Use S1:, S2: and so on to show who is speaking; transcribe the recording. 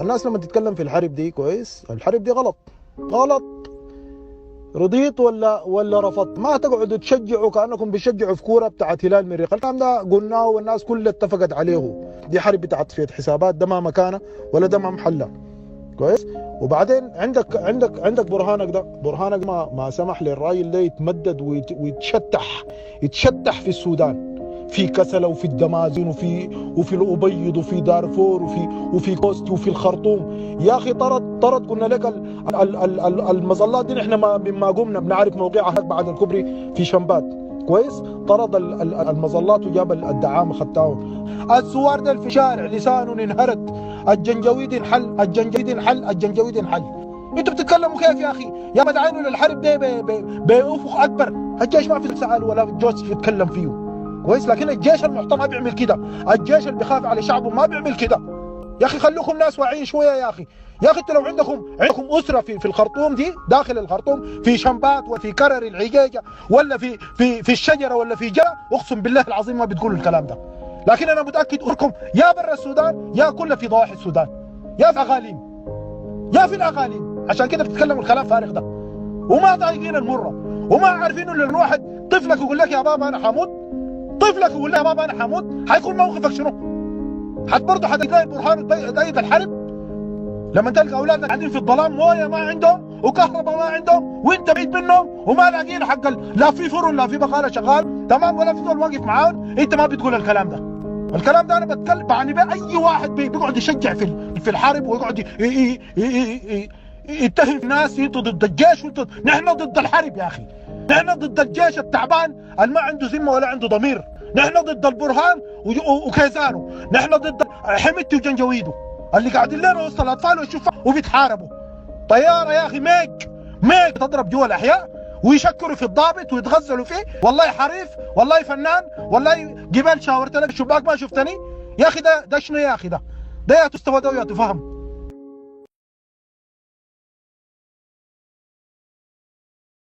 S1: الناس لما تتكلم في الحرب دي كويس، الحرب دي غلط غلط. رضيت ولا رفضت، ما تقعدوا تشجعوا كانكم بتشجعوا في كوره بتاعت هلال مريخ. الكلام ده قلناه والناس كلها اتفقت عليه. دي حرب بتاعت تصفيه حسابات، ده ما مكانه ولا ده ما محله كويس. وبعدين عندك برهانك ده، برهانك ما سمح للراجل ده يتمدد يتشتح في السودان، في كسلة وفي الدمازين وفي الأبيض وفي دارفور وفي كوست وفي الخرطوم. يا أخي طرد قلنا لك المظلات دي نحن مما قمنا بنعرف موقعها بعد الكوبري في شمبات كويس. طرد المظلات وجاب الدعامة خدتاهم. السوار ده في شارع لسانهم انهرت، الجنجويد الجنجويد انحل. انتوا بتتكلموا كيف يا اخي؟ يا بدعينوا للحرب ده بافق اكبر. الجيش ما في سأل ولا جوز يتكلم فيه كويس، لكن الجيش المحترم ما بيعمل كده، الجيش اللي بيخاف على شعبه ما بيعمل كده. يا اخي خلوكم ناس واعيين شويه يا اخي. يا اخي انتوا لو عندكم اسره في الخرطوم دي، داخل الخرطوم في شمبات وفي كرر العجيجه ولا في الشجره ولا في جرة، اقسم بالله العظيم ما بتقولوا الكلام ده. لكن انا متاكد لكم يا برا السودان يا كله في ضواحي السودان، يا في اقاليم يا في الاقاليم. عشان كده بتتكلموا الكلام فارغ ده وما طايقين المره وما عارفين انه الواحد طفلك يقول لك يا بابا انا حموت، طفلك يقول له يا بابا انا حموت، حيكون موقفك شنو؟ برضه حتلاقي برهان تأيد الحرب لما تلقى اولادك قاعدين في الظلام، مويه ما عندهم وكهرباء ما عندهم وانت بعيد منهم وما لاقيين حق لا في فرن لا في بقاله شغال تمام ولا في زول واقف معاهم. انت ما بتقول الكلام ده. الكلام ده انا بتكلم يعني باي واحد بيقعد يشجع في الحرب ويقعد يتهم الناس انتوا ضد الجيش وانتوا. نحن ضد الحرب يا اخي، نحن ضد الجيش التعبان اللي ما عنده ذمه ولا عنده ضمير، نحن ضد البرهان وكيزانه، نحن ضد حمدتي وجنجويده اللي قاعدين لنا وسط الاطفال والشفاء وبيتحاربوا. طياره يا اخي ميك تضرب جوا الاحياء ويشكروا في الضابط ويتغزلوا فيه. والله حريف والله فنان والله قبل شاورت لك الشباك ما شفتني يا اخي. ده شنو يا اخي؟ ده يا تستوى ده ويا تفهم.